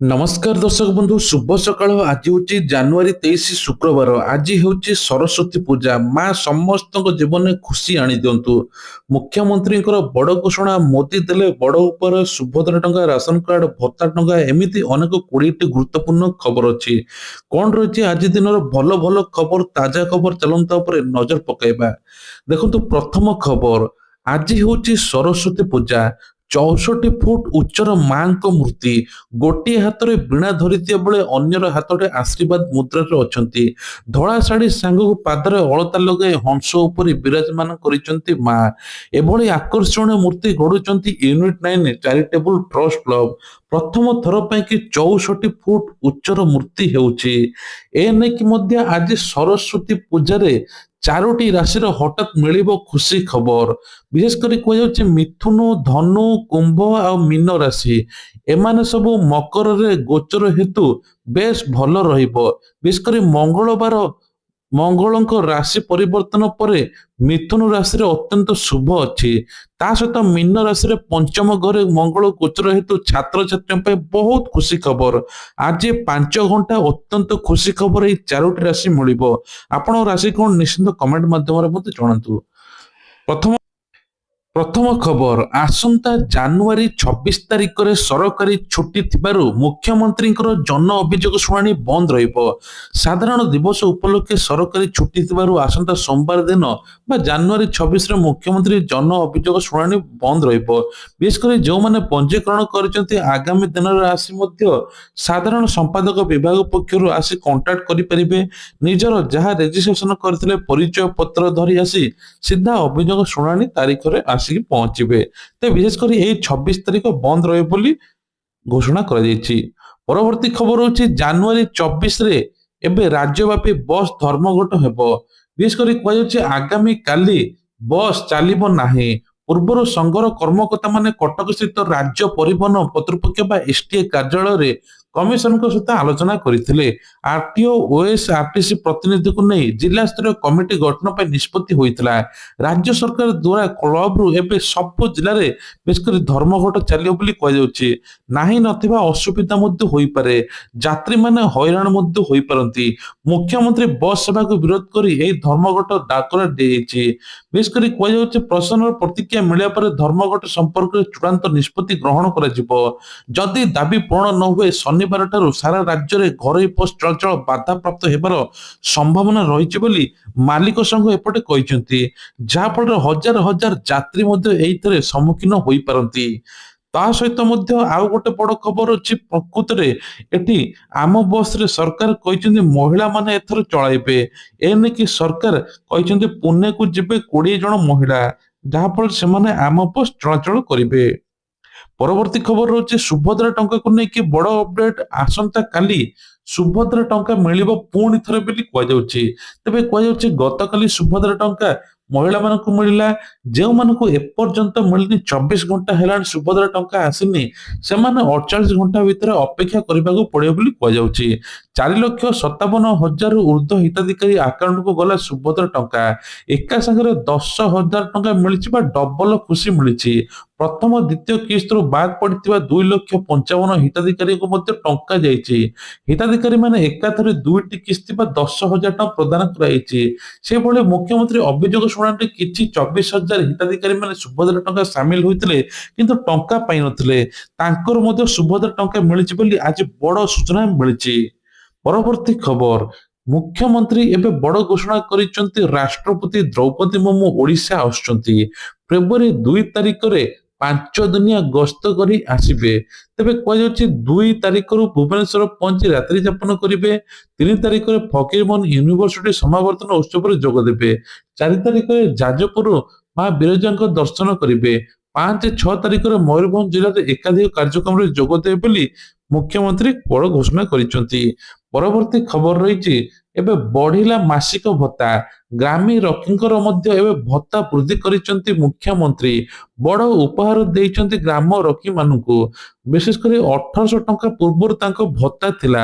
नमस्कार दर्शक बंधु शुभ सकाळ आज हूँ जनवरी 23 शुक्रवार आज हूँ सरस्वती पूजा माँ समस्त जीवन में खुशी आनी दिंतु मुख्यमंत्री बड़ घोषणा मोदी देले बड़ उपर सुभद्रा टंका राशन कार्ड भत्ता टंका एमती अनेक 20टी गुरुत्वपूर्ण खबर अच्छी कौन रही आज दिन भल भल खबर ताजा खबर चलता नजर पकड़ा देखो प्रथम खबर आज हूँ सरस्वती पूजा 64 फुट उच्चर मां मूर्ति गोटे हाथ में वीणा धरी बेले अन्यर हाथ आशीर्वाद मुद्रा अच्छा धड़ा शाढ़ी सांग को पादरे अलता लगे हंस उपर विराजमान कर माँ एभली आकर्षण मूर्ति गढ़ुंट यूनिट 9 चैरिटेबल ट्रस्ट क्लब प्रथम थर कि 64 फुट उच्चर मूर्ति होने आज सरस्वती पूजा चारोटी राशि हठात मिल खुशी खबर विशेषकर कह मिथुन धनु कुंभ आ मीन राशि एमाने सब मकर रे गोचर हेतु बेस भल विशेषकर मंगलवार मंगल राशि परिवर्तन पर मिथुन राशि अत्यंत शुभ अच्छी सहित मीन राशि पंचम घरे मंगल गोचर हेतु छात्र छात्री बहुत खुशी खबर आज 5 घंटा अत्यंत खुशी खबर ये 4टी राशि मिल आपण राशि कौन निश्चित कमेंट माध्यम जनातु प्रथम खबर आसंता जनवरी 26 तारिख में सरकारी छुट्टी थिबारु मुख्यमंत्री जन अभियोग शुणाणी बंद रहिबो साधारण दिवस उपलक्षे सरकारी छुट्टी थिबारु आसंता सोमवार दिन बा जनवरी 26 रे मुख्यमंत्री जन अभियोग शुणाणी बंद रहिबो विशेषकर जो माने पंजीकरण करचंती आगामी दिन रे आसी मध्य साधारण संपादक विभाग पक्षरु आसी कांटेक्ट करि परिबे निजर जहा रजिस्ट्रेशन करथिले परिचय पत्र धरि आसी सीधा अभियोग शुणाणी तारीख रे पहुंचे तो विशेषकर यही 26 तारिख बंद रहे बोली घोषणा परवर्ती खबर हूँ जनवरी 24 रे एबे राज्यव्यापी बस धर्मघट हेबो विशेषकर कह आगामी काली बस चलिबो नाही पूर्वर संघर कर्मकर्ता माने कटक स्थित राज्य परिवहन कर्तृपक्ष एसटीए कार्यालय कमिशन सहित आलोचना करते आरटीओ ओएस आरटीसी प्रतिनिधि को नहीं जिला स्तर कमिटी गठन पर निष्पत्ति होता राज्य सरकार द्वारा क्लब रु एबे सब जिले में विशेषकर धर्मघट चलियो बोली कह नाही नथिबा असुविधा मध्य होई पारे यात्री माने हैरान मध्य होई पारंती मुख्यमंत्री बस सेवा को विरोध करी एही धर्मघट डाकरा देछि विशेषकर कह प्रशासन प्रतिक्रिया मिलिया पर धर्मघट संपर्क चूड़ांत निष्पत्ति ग्रहण करा जिवो जदि दाबी पूर्ण न हुए शनिवार ठारू सारा राज्य में घरोई बस चलाचल बाधा प्राप्त होबार संभावना रही बोली मालिक संघ एपटे कहते जहाँफल हजार हजार यात्री सम्मुखीन हो पारती ता सहित आउ गोटे बड़ खबर अच्छी प्रकृत में एटी आम बस रे सरकार कहते महिला माने एथर चलाइबे एने कि सरकार कहते पुणे को जिबे 20 जन महिला जहाँफल से आम बस चलाचल करेंगे परवर्ती खबर रही सुभद्रा टंका को लेकिन बड़ अपडेट आसंता काली सुभद्रा टंका मिल पुणी थे बोली तेज कह गत काली सुभद्रा टंका महिला मानक मिलला जो मानक एपर्यंत मिलनी 24 घंटा है सुभद्रा टंका आसनी से 48 घंटा भितर अपेक्षा करने को पड़े कह 4,57,000 ऊर्ध्व हिताधिकारी आकाउंट को गला सुभद्रा टंका एका संगे 10,000 टंका मिली डबल खुशी मिली प्रथम द्वितीय किस्त बाद पड़ता 2,55,000 हिताधिकारी को टंका जाइए हिताधिकारी माने एकाथरे 2टी किस्त 10,000 टंका प्रदान कर मुख्यमंत्री अभियोग शुणाणी किछि 24,000 हिताधिकारी माने सुभद्रा टंका सामिल होते किंतु टंका पाई नथिले तांकर मध्य सुभद्रा टंका मिली बोली आज बड़ सूचना मिली परवर्ती खबर मुख्यमंत्री एबे बड़ घोषणा करिसंती राष्ट्रपति द्रौपदी मुर्मू ओडिशा आसुचंती फेब्रुआरी 2 तारिख रे 5 दिनिया गस्त करी आसिबे तेबे कह 2 तारिख रु भुवनेश्वर पहुंची रात्रि यापन करिवे 3 तारिख रे फकीरमोहन यूनिवर्सिटी समावर्तन उत्सव रे जोग देबे 4 तारिख रे जाजपुर मां बिरजा दर्शन करिवे 5-6 तारिख रे मयूरभंज जिले में एकाधिक कार्यक्रम रे जोग देबे बोली मुख्यमंत्री बड़ घोषणा करिसंती परवर्ती खबर रही एबे बढ़िला मासिक भत्ता ଗ୍ରାମୀ ରକ୍ଷୀଙ୍କର ମଧ୍ୟ ଏବେ ଭତ୍ତା ବୃଦ୍ଧି କରିଛନ୍ତି ମୁଖ୍ୟମନ୍ତ୍ରୀ। ବଡ ଉପହାର ଦେଇଛନ୍ତି ଗ୍ରାମ ରକ୍ଷୀ ମାନଙ୍କୁ। ବିଶେଷ କରି 1800 ଟଙ୍କା ପୂର୍ବରୁ ତାଙ୍କ ଭତ୍ତା ଥିଲା,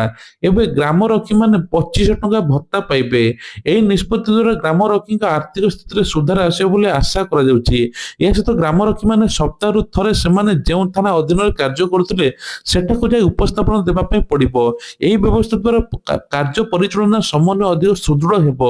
ଏବେ ଗ୍ରାମ ରକ୍ଷୀ ମାନେ 2500 ଟଙ୍କା ଭତ୍ତା ପାଇବେ। ଏହି ନିଷ୍ପତ୍ତି ଦ୍ୱାରା ଗ୍ରାମ ରକ୍ଷୀଙ୍କ ଆର୍ଥିକ ସ୍ଥିତିରେ ସୁଧାର ଆସିବ ବୋଲି ଆଶା କରାଯାଉଛି। ଏହା ସହିତ ଗ୍ରାମ ରକ୍ଷୀ ମାନେ ସପ୍ତାହରୁ ଥରେ ସେମାନେ ଯେଉଁ ଥାନା ଅଧୀନରେ କାର୍ଯ୍ୟ କରୁଥିଲେ ସେଠାକୁ ଯାଇ ଉପସ୍ଥାପନ ଦେବା ପାଇଁ ପଡିବ। ଏହି ବ୍ୟବସ୍ଥା ଦ୍ୱାରା କାର୍ଯ୍ୟ ପରିଚାଳନା ସମନ୍ୱୟ ଅଧିକ ସୁଦୃଢ ହେବ।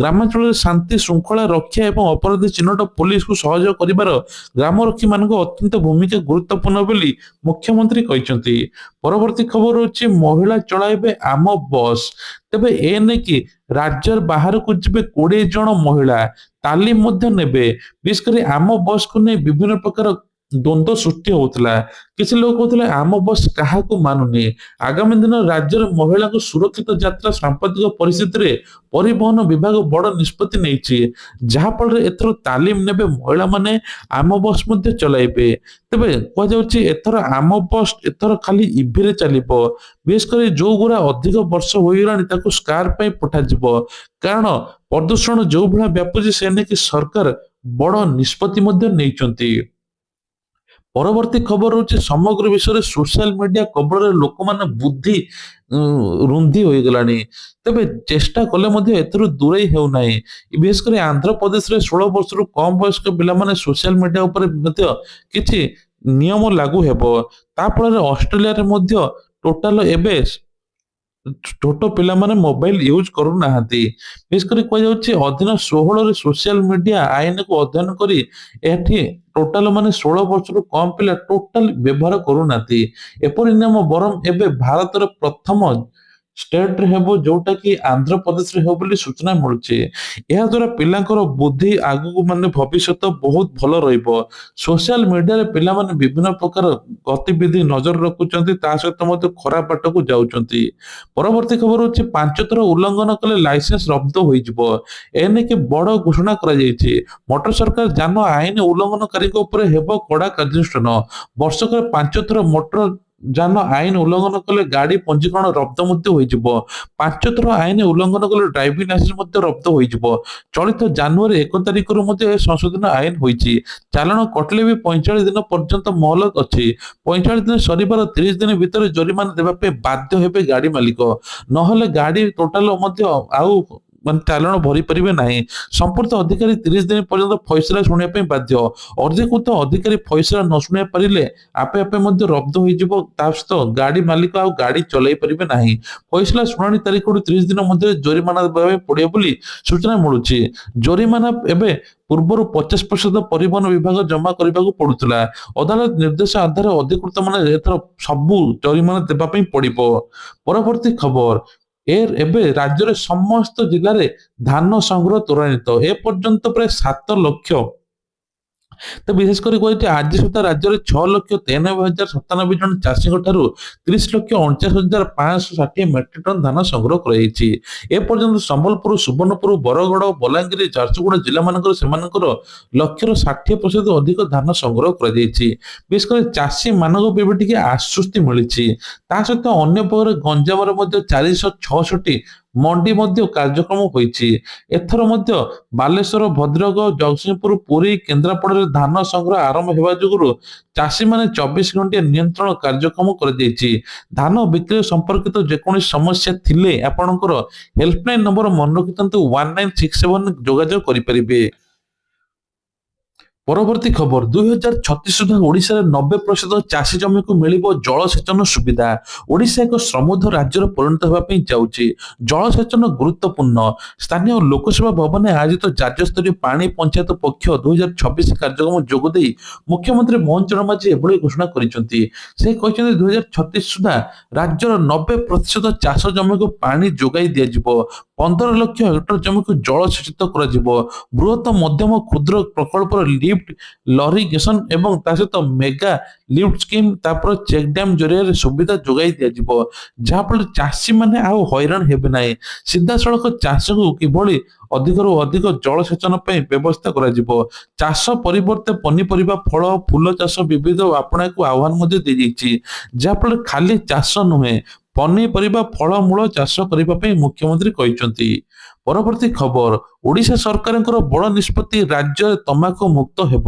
ଗ୍ରାମାଞ୍ଚଳରେ ଶାନ୍ତି ଶୃଙ୍ଖଳା ରକ୍ଷା ଏବଂ ଅପରାଧ ଚିହ୍ନଟ ପୋଲିସକୁ ସହଯୋଗ କରିବାର ଗ୍ରାମରକ୍ଷୀ ମାନଙ୍କ ଅତ୍ୟନ୍ତ ଭୂମିକା ଗୁରୁତ୍ୱପୂର୍ଣ୍ଣ ବୋଲି ମୁଖ୍ୟମନ୍ତ୍ରୀ କହିଛନ୍ତି। ପରବର୍ତ୍ତୀ ଖବର ହେଉଛି ମହିଳା ଚଳାଇବେ ଆମ ବସ୍। ତେବେ ଏ ନେଇକି ରାଜ୍ୟର ବାହାରକୁ ଯିବେ 20 ଜଣ ମହିଳା, ତାଲିମ ମଧ୍ୟ ନେବେ। ବିଶେଷ କରି ଆମ ବସ୍କୁ ନେଇ ବିଭିନ୍ନ ପ୍ରକାର ଦ୍ୱନ୍ଦ୍ୱ ସୃଷ୍ଟି ହଉଥିଲା। କିଛି ଲୋକ କହୁଥିଲେ ଆମ ବସ୍ କାହାକୁ ମାନୁନି। ଆଗାମୀ ଦିନ ରାଜ୍ୟର ମହିଳାଙ୍କୁ ସୁରକ୍ଷିତ ଯାତ୍ରା ସାମ୍ପ୍ରତିକ ପରିସ୍ଥିତିରେ ପରିବହନ ବିଭାଗ ବଡ ନିଷ୍ପତ୍ତି ନେଇଛି, ଯାହା ଫଳରେ ଏଥର ତାଲିମ ନେବେ ମହିଳାମାନେ, ଆମ ବସ୍ ମଧ୍ୟ ଚଲାଇବେ। ତେବେ କୁହାଯାଉଛି ଏଥର ଆମ ବସ୍ ଏଥର ଖାଲି ଇଭିରେ ଚାଲିବ। ବିଶେଷ କରି ଯୋଉଗୁରା ଅଧିକ ବର୍ଷ ହୋଇଗଲାଣି ତାକୁ ସ୍କ୍ରାପ ପାଇଁ ପଠାଯିବ, କାରଣ ପ୍ରଦୂଷଣ ଯୋଉ ଭଳିଆ ବ୍ୟାପୁଛି ସେ ନେଇକି ସରକାର ବଡ ନିଷ୍ପତ୍ତି ମଧ୍ୟ ନେଇଛନ୍ତି। ପରବର୍ତ୍ତୀ ଖବର ହଉଛି ସମଗ୍ର ବିଶ୍ୱରେ ସୋସିଆଲ ମିଡିଆ କବଳରେ ଲୋକମାନେ ବୁଦ୍ଧି ରୁନ୍ଧି ହୋଇଗଲାଣି, ତେବେ ଚେଷ୍ଟା କଲେ ମଧ୍ୟ ଏଥିରୁ ଦୂରେଇ ହେଉନାହିଁ। ବିଶେଷ କରି ଆନ୍ଧ୍ରପ୍ରଦେଶରେ 16 ବର୍ଷରୁ କମ ବୟସ୍କ ପିଲାମାନେ ସୋସିଆଲ ମିଡିଆ ଉପରେ ମଧ୍ୟ କିଛି ନିୟମ ଲାଗୁ ହେବ। ତା ଫଳରେ ଅଷ୍ଟ୍ରେଲିଆରେ ମଧ୍ୟ ଟୋଟାଲ ଏବେ ଛୋଟ ପିଲାମାନେ ମୋବାଇଲ ୟୁଜ କରୁନାହାନ୍ତି। ବିଶେଷ କରି କୁହାଯାଉଛି ଅଧୀନ 16ରେ ସୋସିଆଲ ମିଡିଆ ଆଇନକୁ ଅଧ୍ୟୟନ କରି ଏଠି ଟୋଟାଲ ମାନେ 16 ବର୍ଷରୁ କମ ପିଲା ଟୋଟାଲ ବ୍ୟବହାର କରୁନାହାନ୍ତି। ଏପରି ନିୟମ ବରଂ ଏବେ ଭାରତର ପ୍ରଥମ ଷ୍ଟେଟରେ ହେବ, ଯୋଉଟା କି ଆନ୍ଧ୍ରପ୍ରଦେଶରେ ହେବ ବୋଲି ସୂଚନା ମିଳୁଛି। ଏହା ଦ୍ୱାରା ପିଲାଙ୍କର ବୁଦ୍ଧି ଆଗକୁ ମାନେ ଭବିଷ୍ୟତ ବହୁତ ଭଲ ରହିବ। ସୋସିଆଲ ମିଡିଆରେ ପିଲାମାନେ ବିଭିନ୍ନ ପ୍ରକାର ଗତିବିଧି ନଜର ରଖୁଛନ୍ତି, ତା ସହିତ ମଧ୍ୟ ଖରାପ ବାଟକୁ ଯାଉଛନ୍ତି। ପରବର୍ତ୍ତୀ ଖବର ହଉଛି 5 ଥର ଉଲ୍ଲଂଘନ କଲେ ଲାଇସେନ୍ସ ରଦ୍ଦ ହୋଇଯିବ। ଏନେକି ବଡ ଘୋଷଣା କରାଯାଇଛି। ମୋଟର ସରକାର ଯାନ ଆଇନ ଉଲ୍ଲଂଘନକାରୀଙ୍କ ଉପରେ ହେବ କଡା କାର୍ଯ୍ୟାନୁଷ୍ଠାନ। ବର୍ଷକରେ 5 ଥର ମୋଟର ଯାନ ଆଇନ ଉଲ୍ଲଂଘନ କଲେ ଗାଡି ପଞ୍ଜୀକରଣ ରଦ୍ଦ ମଧ୍ୟ ହୋଇଯିବ। 5 ଥର ଆଇନ ଉଲ୍ଲଂଘନ କଲେ ଡ୍ରାଇଭିଂ ଲାଇସେନ୍ସ ମଧ୍ୟ ରଦ୍ଦ ହୋଇଯିବ। ଚଳିତ ଜାନୁଆରୀ 1 ତାରିଖରୁ ମଧ୍ୟ ଏ ସଂଶୋଧନ ଆଇନ ହୋଇଛି। ଚାଲାଣ କଟିଲେ ବି 45 ଦିନ ପର୍ଯ୍ୟନ୍ତ ମହଲତ ଅଛି। 45 ଦିନ ସରିବାର 30 ଦିନ ଭିତରେ ଜରିମାନା ଦେବା ପାଇଁ ବାଧ୍ୟ ହେବେ ଗାଡି ମାଲିକ, ନହେଲେ ଗାଡି ଟୋଟାଲ ମଧ୍ୟ ଆଉ ମାନେ ଚାଲାଣ ଭରି ପାରିବେ ନାହିଁ। ସମ୍ପୃକ୍ତ ଅଧିକାରୀ 30 ଦିନ ପର୍ଯ୍ୟନ୍ତ ଫଇସଲା ଶୁଣିବା ପାଇଁ ବାଧ୍ୟ। ଅଧିକୃତ ଅଧିକାରୀ ଫଇସଲା ନ ଶୁଣିବା ପାରିଲେ ଆପେ ଆପେ ମଧ୍ୟ ରଦ୍ଦ ହୋଇଯିବ। ତା ସହିତ ଗାଡି ମାଲିକ ଆଉ ଗାଡି ଚଲାଇ ପାରିବେ ନାହିଁ। ଫଇସଲା ଶୁଣାଣି ତାରିଖରୁ 30 ଦିନ ମଧ୍ୟରେ ଜରିମାନା ଦେବା ପାଇଁ ପଡିବ ବୋଲି ସୂଚନା ମିଳୁଛି। ଜରିମାନା ଏବେ ପୂର୍ବରୁ 50% ପରିବହନ ବିଭାଗ ଜମା କରିବାକୁ ପଡୁଥିଲା। ଅଦାଲତ ନିର୍ଦ୍ଦେଶ ଆଧାରରେ ଅଧିକୃତ ମାନେ ଏଥର ସବୁ ଜରିମାନା ଦେବା ପାଇଁ ପଡିବ। ପରବର୍ତ୍ତୀ ଖବର, ଏବେ ରାଜ୍ୟରେ ସମସ୍ତ ଜିଲ୍ଲାରେ ଧାନ ସଂଗ୍ରହ ତ୍ୱରାନ୍ୱିତ। ଏ ପର୍ଯ୍ୟନ୍ତ ପ୍ରାୟ 7 ଲକ୍ଷ, ତ ବିଶେଷ କରି କହିଛି ଆଜି ସୁଦ୍ଧା ରାଜ୍ୟରେ 6,93,097 ଜଣ ଚାଷୀଙ୍କ ଠାରୁ 30,49,560 ମେଟ୍ରିକ ଟନ ଧାନ ସଂଗ୍ରହ କରାଯାଇଛି। ଏପର୍ଯ୍ୟନ୍ତ ସମ୍ବଲପୁର, ସୁବର୍ଣ୍ଣପୁର, ବରଗଡ଼, ବଲାଙ୍ଗୀର, ଝାରସୁଗୁଡ଼ା ଜିଲ୍ଲାମାନଙ୍କର ସେମାନଙ୍କର ଲକ୍ଷ୍ୟର 60% ଅଧିକ ଧାନ ସଂଗ୍ରହ କରାଯାଇଛି। ବିଶେଷ କରି ଚାଷୀ ମାନଙ୍କୁ ଏବେ ଟିକେ ଆଶ୍ୱସ୍ତି ମିଳିଛି। ତା ସହିତ ଅନ୍ୟ ପକ୍ଷରେ ଗଞ୍ଜାମରେ ମଧ୍ୟ 466 ମଣ୍ଡି ମଧ୍ୟ କାର୍ଯ୍ୟକ୍ରମ ହୋଇଛି। ଏଥର ମଧ୍ୟ ବାଲେଶ୍ୱର, ଭଦ୍ରକ, ଜଗତସିଂହପୁର, ପୁରୀ, କେନ୍ଦ୍ରାପଡ଼ାରେ ଧାନ ସଂଗ୍ରହ ଆରମ୍ଭ ହେବା ଯୋଗୁରୁ ଚାଷୀମାନେ 24 ଘଣ୍ଟିଆ ନିୟନ୍ତ୍ରଣ କାର୍ଯ୍ୟକ୍ରମ କରାଯାଇଛି। ଧାନ ବିକ୍ରୟ ସମ୍ପର୍କିତ ଯେକୌଣସି ସମସ୍ୟା ଥିଲେ ଆପଣଙ୍କର ହେଲ୍ପଲାଇନ ନମ୍ବର ମନେ ରଖିଥାନ୍ତୁ 1967 ଯୋଗାଯୋଗ କରିପାରିବେ। ପରବର୍ତ୍ତୀ ଖବର, 2036 ସୁଦ୍ଧା ଓଡ଼ିଶାରେ 90% ଚାଷୀ ଜମିକୁ ମିଳିବ ଜଳସେଚନ ସୁବିଧା। ଓଡ଼ିଶା ଏକ ସମୃଦ୍ଧ ରାଜ୍ୟର ପରିଣତ ହେବା ପାଇଁ ଯାଉଛି। ଜଳସେଚନ ଗୁରୁତ୍ୱପୂର୍ଣ୍ଣ। ସ୍ଥାନୀୟ ଲୋକସେବା ଭବନରେ ଆୟୋଜିତ ରାଜ୍ୟସ୍ତରୀୟ ପାଣି ପଞ୍ଚାୟତ ପକ୍ଷ 2026 କାର୍ଯ୍ୟକ୍ରମ ଯୋଗଦେଇ ମୁଖ୍ୟମନ୍ତ୍ରୀ ମୋହନ ଚରଣ ମାଝୀ ଏଭଳି ଘୋଷଣା କରିଛନ୍ତି। ସେ କହିଛନ୍ତି 2036 ସୁଦ୍ଧା ରାଜ୍ୟର 90% ଚାଷ ଜମିକୁ ପାଣି ଯୋଗାଇ ଦିଆଯିବ। 15 ଲକ୍ଷ ହେକ୍ଟର ଜମିକୁ ଜଳସେଚିତ କରାଯିବ। ବୃହତ ମଧ୍ୟମ କ୍ଷୁଦ୍ର ପ୍ରକଳ୍ପର ଲିଫ୍ଟ ଲରିଗେସନ ଏବଂ ତା ସହିତ ମେଗା ଲିଫ୍ଟ ସ୍କିମ୍, ତାପରେ ଚେକ୍ ଡ୍ୟାମ ଜରିଆରେ ସୁବିଧା ଯୋଗାଇ ଦିଆଯିବ, ଯାହାଫଳରେ ଚାଷୀମାନେ ଆଉ ହଇରାଣ ହେବେ ନାହିଁ। ସିଧାସଳଖ ଚାଷକୁ କିଭଳି ଅଧିକରୁ ଅଧିକ ଜଳସେଚନ ପାଇଁ ବ୍ୟବସ୍ଥା କରାଯିବ। ଚାଷ ପରିବର୍ତ୍ତେ ପନିପରିବା, ଫଳ, ଫୁଲ ଚାଷ ବିବିଧ ଆପଣଙ୍କୁ ଆହ୍ୱାନ ମଧ୍ୟ ଦିଆଯାଇଛି, ଯାହାଫଳରେ ଖାଲି ଚାଷ ନୁହେଁ, ପନିପରିବା, ଫଳମୂଳ ଚାଷ କରିବା ପାଇଁ ମୁଖ୍ୟମନ୍ତ୍ରୀ କହିଛନ୍ତି। ପରବର୍ତ୍ତୀ ଖବର, ଓଡ଼ିଶା ସରକାରଙ୍କର ବଡ଼ ନିଷ୍ପତ୍ତି ରାଜ୍ୟରେ ତମାଖୁ ମୁକ୍ତ ହେବ।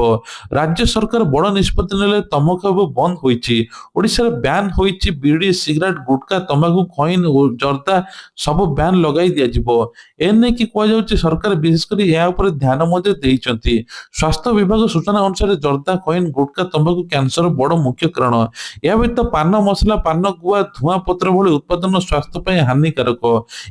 ରାଜ୍ୟ ସରକାର ବଡ଼ ନିଷ୍ପତ୍ତି ନେଲେ ତମାଖୁ ହେବ ବନ୍ଦ ହୋଇଛି। ଓଡ଼ିଶାରେ ବ୍ୟାନ୍ ହୋଇଛି ବିଡ଼ି, ସିଗାରେଟ୍, ଗୁଟଖା, ତମାଖୁ, ଖଇନ୍ ଓ ଜର୍ଦା ସବୁ ବ୍ୟାନ୍ ଲଗାଇ ଦିଆଯିବ। ଏନେଇକି କୁହାଯାଉଛି ସରକାର ବିଶେଷ କରି ଏହା ଉପରେ ଧ୍ୟାନ ମଧ୍ୟ ଦେଇଛନ୍ତି। ସ୍ୱାସ୍ଥ୍ୟ ବିଭାଗ ସୂଚନା ଅନୁସାରେ ଜର୍ଦା, ଖଇନ୍, ଗୁଟଖା, ତମାଖୁ କ୍ୟାନ୍ସର ବଡ଼ ମୁଖ୍ୟ କାରଣ। ଏହା ବ୍ୟତୀତ ପାନ ମସଲା, ପାନ ଗୁଆ, ଧୂଆଁ ପତ୍ର ଭଳି ଉତ୍ପାଦନ ସ୍ୱାସ୍ଥ୍ୟ ପାଇଁ ହାନିକାରକ।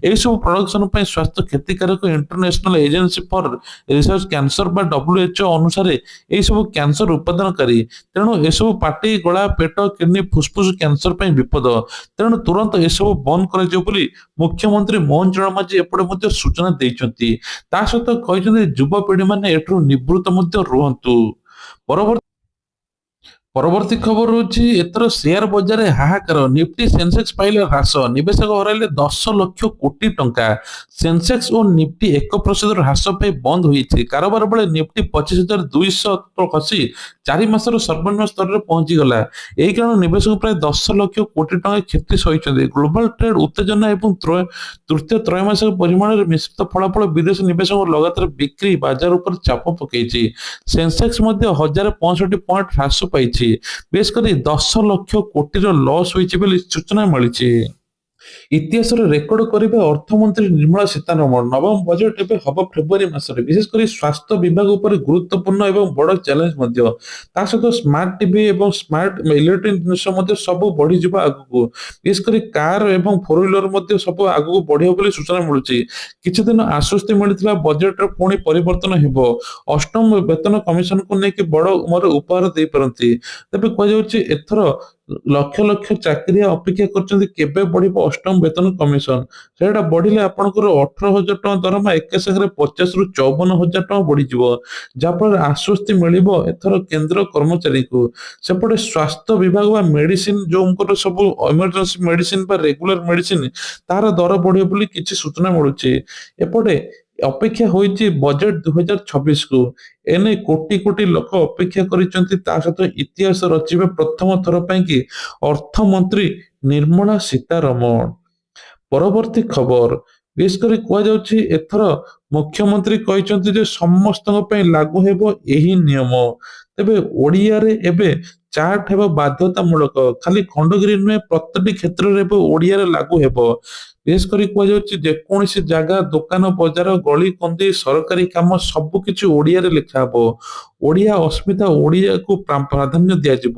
ଏହିସବୁ ପ୍ରଡକ୍ସନ ପାଇଁ ସ୍ୱାସ୍ଥ୍ୟ କ୍ଷତିକାରକ। International agency for research cancer ବା WHO ଅନୁସାରେ ଏହିସବୁ କ୍ୟାନ୍ସର ଉତ୍ପାଦନକାରୀ। ତେଣୁ ଏସବୁ ପାଟି, ଗଳା, ପେଟ, କିଡନୀ, ଫୁସଫୁସ କ୍ୟାନ୍ସର ପାଇଁ ବିପଦ। ତେଣୁ ତୁରନ୍ତ ଏସବୁ ବନ୍ଦ କରାଯିବ ବୋଲି ମୁଖ୍ୟମନ୍ତ୍ରୀ ମୋହନ ଚରଣ ମାଝୀ ଏପଟେ ମଧ୍ୟ ସୂଚନା ଦେଇଛନ୍ତି। ତା ସହିତ କହିଛନ୍ତି ଯୁବପିଢି ମାନେ ଏଠାରୁ ନିବୃତ୍ତ ମଧ୍ୟ ରୁହନ୍ତୁ। ପରବର୍ତ୍ତୀ ପରବର୍ତ୍ତୀ ଖବର ହେଉଛି ଏଥର ସେୟାର ବଜାରରେ ହାହାକାର। ନିଫ୍ଟି ସେନ୍ସେକ୍ସ ପାଇଲେ ହ୍ରାସ, ନିବେଶକ ହରାଇଲେ 10 ଲକ୍ଷ କୋଟି ଟଙ୍କା। ସେନ୍ସେକ୍ସ ଓ ନିଫ୍ଟି 1% ହ୍ରାସ ପାଇ ବନ୍ଦ ହୋଇଛି। କାରବାର ବେଳେ ନିଫ୍ଟି 25,200 ଖସି 4 ମାସର ସର୍ବନିମ୍ନ ସ୍ତରରେ ପହଞ୍ଚିଗଲା। ଏହି କାରଣରୁ ନିବେଶକ ପ୍ରାୟ 10 ଲକ୍ଷ କୋଟି ଟଙ୍କା କ୍ଷତି ସହିଛନ୍ତି। ଗ୍ଲୋବାଲ ଟ୍ରେଡ୍ ଉତ୍ତେଜନା ଏବଂ ତୃତୀୟ ତ୍ରୈମାସିକ ପରିମାଣରେ ମିଶ୍ରିତ ଫଳାଫଳ ବିଦେଶୀ ନିବେଶକଙ୍କ ଲଗାତାର ବିକ୍ରି ବାଜାର ଉପରେ ଚାପ ପକାଇଛି। ସେନ୍ସେକ୍ସ ମଧ୍ୟ 1,065 ପଏଣ୍ଟ ହ୍ରାସ ପାଇଛି। ବିଶେଷ କରି 10 ଲକ୍ଷ କୋଟିର ଲସ୍ ହୋଇଛି ବୋଲି ସୂଚନା ମିଳିଛି। ଇତିହାସରେ ରେକର୍ଡ କରିବେ ଅର୍ଥମନ୍ତ୍ରୀ ନିର୍ମଳା ସୀତାରମଣ। ନବମ ବଜେଟ୍ ଏବେ ହବ ଫେବୃଆରୀ ମାସରେ। ବିଶେଷ କରି ସ୍ୱାସ୍ଥ୍ୟ ବିଭାଗ ଉପରେ ଗୁରୁତ୍ୱପୂର୍ଣ୍ଣ ଏବଂ ବଡ଼ ଚ୍ୟାଲେଞ୍ଜ ମଧ୍ୟ। ତା ସହିତ ସ୍ମାର୍ଟ ଟିଭି ଏବଂ ସ୍ମାର୍ଟ ଇଲେକ୍ଟ୍ରୋନିକ ଜିନିଷ ମଧ୍ୟ ସବୁ ବଢିଯିବ ଆଗକୁ। ବିଶେଷ କରି କାର ଏବଂ ଫୋର ହ୍ୱିଲର ମଧ୍ୟ ସବୁ ଆଗକୁ ବଢିବ ବୋଲି ସୂଚନା ମିଳୁଛି। କିଛି ଦିନ ଆଶ୍ୱସ୍ତି ମିଳିଥିଲା ବଜେଟରେ ପୁଣି ପରିବର୍ତ୍ତନ ହେବ। ଅଷ୍ଟମ ବେତନ କମିଶନକୁ ନେଇକି ବଡ଼ ଉପହାର ଦେଇପାରନ୍ତି। ତେବେ କୁହାଯାଉଛି ଏଥର ଲକ୍ଷ ଲକ୍ଷ ଚାକିରିଆ ଅପେକ୍ଷା କରିଛନ୍ତି କେବେ ବଢିବ ଅଷ୍ଟମ ବେତନ କମିଶନ। ସେଇଟା ବଢିଲେ ଆପଣଙ୍କର 18,000 ଟଙ୍କା ଦରମା ଏକା ସାଙ୍ଗରେ 50,000 ରୁ 54,000 ଟଙ୍କା ବଢିଯିବ। ଯାହାଫଳରେ ଆଶ୍ୱସ୍ତି ମିଳିବ ଏଥର କେନ୍ଦ୍ର କର୍ମଚାରୀଙ୍କୁ। ସେପଟେ ସ୍ୱାସ୍ଥ୍ୟ ବିଭାଗ ବା ମେଡିସିନ ଯୋଉଙ୍କର ସବୁ ଏମର୍ଜେନ୍ସି ମେଡିସିନ ବା ରେଗୁଲାର ମେଡିସିନ ତାର ଦର ବଢିବ ବୋଲି କିଛି ସୂଚନା ମିଳୁଛି। ଏପଟେ ଅପେକ୍ଷା ହୋଇଛି ବଜେଟ 2026କୁ। ଏନେଇ କୋଟି କୋଟି ଲୋକ ଅପେକ୍ଷା କରିଛନ୍ତି। ତା ସହିତ ଇତିହାସ ରଚିବେ ପ୍ରଥମ ଥର ପାଇଁ କି ଅର୍ଥମନ୍ତ୍ରୀ ନିର୍ମଳା ସୀତାରମଣ। ପରବର୍ତ୍ତୀ ଖବର, ବିଶେଷ କରି କୁହାଯାଉଛି ଏଥର ମୁଖ୍ୟମନ୍ତ୍ରୀ କହିଛନ୍ତି ଯେ ସମସ୍ତଙ୍କ ପାଇଁ ଲାଗୁ ହେବ ଏହି ନିୟମ। ତେବେ ଓଡ଼ିଆରେ ଏବେ ଚାର୍ଟ ହେବ ବାଧ୍ୟତାମୂଳକ। ଖାଲି ଖଣ୍ଡଗିରି ନୁହେଁ, ପ୍ରତିଟି କ୍ଷେତ୍ରରେ ଏବେ ଓଡ଼ିଆରେ ଲାଗୁ ହେବ। ବିଶେଷ କରି କୁହାଯାଉଛି ଯେକୌଣସି ଜାଗା, ଦୋକାନ, ବଜାର, ଗଳି କନ୍ଦି, ସରକାରୀ କାମ ସବୁକିଛି ଓଡ଼ିଆରେ ଲେଖା ହେବ। ଓଡ଼ିଆ ଅସ୍ମିତା, ଓଡ଼ିଆକୁ ପ୍ରାଧାନ୍ୟ ଦିଆଯିବ।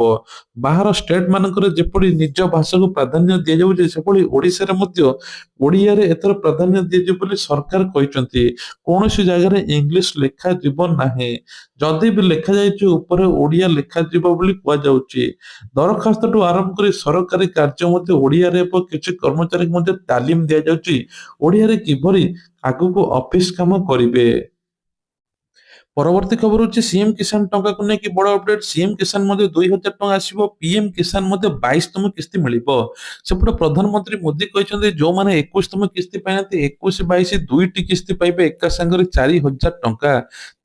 ବାହାର ଷ୍ଟେଟ ମାନଙ୍କରେ ଯେପରି ନିଜ ଭାଷାକୁ ପ୍ରାଧାନ୍ୟ ଦିଆଯାଉଛି, ସେଭଳି ଓଡ଼ିଶାରେ ମଧ୍ୟ ଓଡ଼ିଆରେ ଏଥର ପ୍ରାଧାନ୍ୟ ଦିଆଯିବ ବୋଲି ସରକାର କହିଛନ୍ତି। କୌଣସି ଜାଗାରେ ଇଂଲିଶ ଲେଖାଯିବ ନାହିଁ। ଯଦି ବି ଲେଖାଯାଇଛି ଉପରେ ଓଡ଼ିଆ ଲେଖାଯିବ ବୋଲି କୁହାଯାଉଛି। ଦରଖାସ୍ତଠୁ ଆରମ୍ଭ କରି ସରକାରୀ କାର୍ଯ୍ୟ ମଧ୍ୟ ଓଡ଼ିଆରେ ହେବ। କିଛି କର୍ମଚାରୀଙ୍କୁ ମଧ୍ୟ ତାଲିମ ଦିଆଯାଉଛି ଓଡ଼ିଆରେ କିଭଳି ଆଗକୁ ଅଫିସ କାମ କରିବେ। ପରବର୍ତ୍ତୀ ଖବର ହଉଛି ସିଏମ କିଷାନ ଟଙ୍କାକୁ ନେଇକି ବଡ ଅପଡେଟ। ସିଏମ କିଷାନ ମଧ୍ୟ 2,000 ଟଙ୍କା ଆସିବ। ପିଏମ କିଷାନ ମଧ୍ୟ 22ତମ କିସ୍ତି ମିଳିବ। ସେପଟେ ପ୍ରଧାନମନ୍ତ୍ରୀ ମୋଦି କହିଛନ୍ତି ଯୋଉମାନେ 21ତମ କିସ୍ତି ପାଇନାହାନ୍ତି 21, 22 ଦୁଇଟି କିସ୍ତି ପାଇବେ ଏକା ସାଙ୍ଗରେ 4,000 ଟଙ୍କା।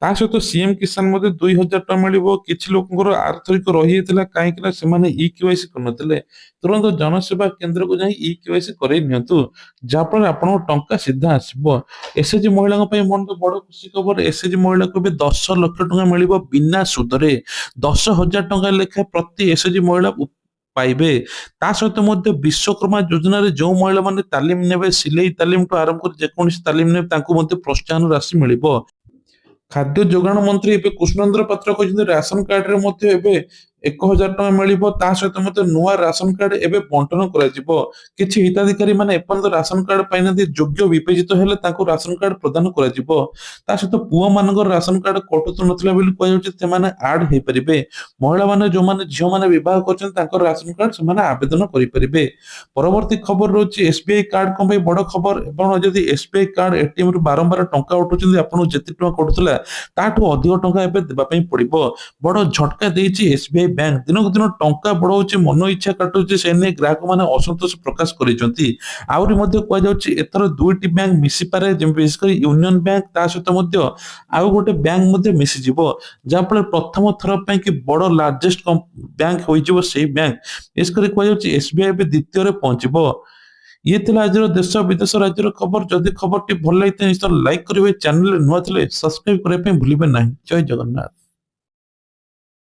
ତା ସହିତ ସିଏମ କିଷାନ ମଧ୍ୟ 2,000 ଟଙ୍କା ମିଳିବ। କିଛି ଲୋକଙ୍କର ଆର୍ଥରିକ ରହିଯାଇଥିଲା କାହିଁକି ନା ସେମାନେ ଇକେୱାଇସି କରିନଥିଲେ। ତୁରନ୍ତ ଜନସେବା କେନ୍ଦ୍ରକୁ ଯାଇ ଇକେୱାଇସି କରେଇ ନିଅନ୍ତୁ, ଯାହାଫଳରେ ଆପଣଙ୍କ ଟଙ୍କା ସିଧା ଆସିବ। ଏସଏଚଜି ମହିଳାଙ୍କ ପାଇଁ ବଡ ଖୁସି ଖବର। ଏସଏଚଜି ମହିଳାକୁ ଏବେ 10 ଲକ୍ଷ ଟଙ୍କା ମିଳିବ ବିନା ସୁଧରେ। 10,000 ଟଙ୍କା ଲେଖାଏଁ ପ୍ରତି ଏସଏଚଜି ମହିଳା ପାଇବେ। ତା ସହିତ ମଧ୍ୟ ବିଶ୍ୱକର୍ମା ଯୋଜନାରେ ଯୋଉ ମହିଳା ମାନେ ତାଲିମ ନେବେ, ସିଲେଇ ତାଲିମଠୁ ଆରମ୍ଭ କରି ଯେକୌଣସି ତାଲିମ ନେବେ ତାଙ୍କୁ ମଧ୍ୟ ପ୍ରୋତ୍ସାହନ ରାଶି ମିଳିବ। ଖାଦ୍ୟ ଯୋଗାଣ ମନ୍ତ୍ରୀ ଏବେ କୃଷ୍ଣେନ୍ଦ୍ର ପାତ୍ର କହିଛନ୍ତି ରାସନ କାର୍ଡରେ ମଧ୍ୟ ଏବେ 1,000 ଟଙ୍କା ମିଳିବ। ତା ସହିତ ମଧ୍ୟ ନୂଆ ରାସନ କାର୍ଡ ଏବେ ବଣ୍ଟନ କରାଯିବ। କିଛି ହିତାଧିକାରୀ ମାନେ ଏପର୍ଯ୍ୟନ୍ତ ରାସନ କାର୍ଡ ପାଇନାହାନ୍ତି, ଯୋଗ୍ୟ ବିବେଚିତ ହେଲେ ତାଙ୍କୁ ରାସନ କାର୍ଡ ପ୍ରଦାନ କରାଯିବ। ତା ସହିତ ପୁଅ ମାନଙ୍କର ରାସନ କାର୍ଡ କଟୁ ନଥିଲା ବୋଲି କୁହାଯାଉଛି, ସେମାନେ ଆଡ ହେଇପାରିବେ। ମହିଳା ମାନେ ଯୋଉମାନେ ଝିଅ ମାନେ ବିବାହ କରିଛନ୍ତି ତାଙ୍କର ରାସନ କାର୍ଡ ସେମାନେ ଆବେଦନ କରିପାରିବେ। ପରବର୍ତ୍ତୀ ଖବର ରହୁଛି ଏସବିଆଇ କାର୍ଡ କଣ ପାଇଁ ବଡ ଖବର। ଏବଂ ଯଦି ଏସବିଆଇ କାର୍ଡ ଏଟିଏମ ରୁ ବାରମ୍ବାର ଟଙ୍କା ଉଠୁଛନ୍ତି, ଆପଣଙ୍କୁ ଯେତେ ଟଙ୍କା କଟୁଥିଲା ତାଠୁ ଅଧିକ ଟଙ୍କା ଏବେ ଦେବା ପାଇଁ ପଡିବ। ବଡ ଝଟକା ଦେଇଛି ଏସବିଆଇ ବ୍ୟାଙ୍କ। ଦିନକୁ ଦିନ ଟଙ୍କା ବଢଉଛି, ମନ ଇଚ୍ଛା କାଟୁଛି। ସେ ନେଇ ଗ୍ରାହକ ମାନେ ଅସନ୍ତୋଷ ପ୍ରକାଶ କରିଛନ୍ତି। ଆହୁରି ମଧ୍ୟ କୁହାଯାଉଛି ଏଥର ଦୁଇଟି ବ୍ୟାଙ୍କ ମିଶିପାରେ, ବିଶେଷ କରି ୟୁନିୟନ ବ୍ୟାଙ୍କ ତା ସହିତ ମଧ୍ୟ ଆଉ ଗୋଟେ ବ୍ୟାଙ୍କ ମଧ୍ୟ ମିଶିଯିବ। ଯାହାଫଳରେ ପ୍ରଥମ ଥର ପାଇଁ କି ବଡ ଲାର୍ଜେଷ୍ଟ ବ୍ୟାଙ୍କ ହୋଇଯିବ ସେଇ ବ୍ୟାଙ୍କ। ବିଶେଷ କରି କୁହାଯାଉଛି ଏସବିଆଇ ଏବେ ଦ୍ୱିତୀୟରେ ପହଞ୍ଚିବ। ଇଏ ଥିଲା ଆଜିର ଦେଶ ବିଦେଶ ରାଜ୍ୟର ଖବର। ଯଦି ଖବରଟି ଭଲ ଲାଗିଥାଏ ନିଶ୍ଚୟ ଲାଇକ୍ କରିବେ, ଚ୍ୟାନେଲରେ ନୂଆ ଥିଲେ ସବସ୍କ୍ରାଇବ କରିବା ପାଇଁ ଭୁଲିବେ ନାହିଁ। ଜୟ ଜଗନ୍ନାଥ।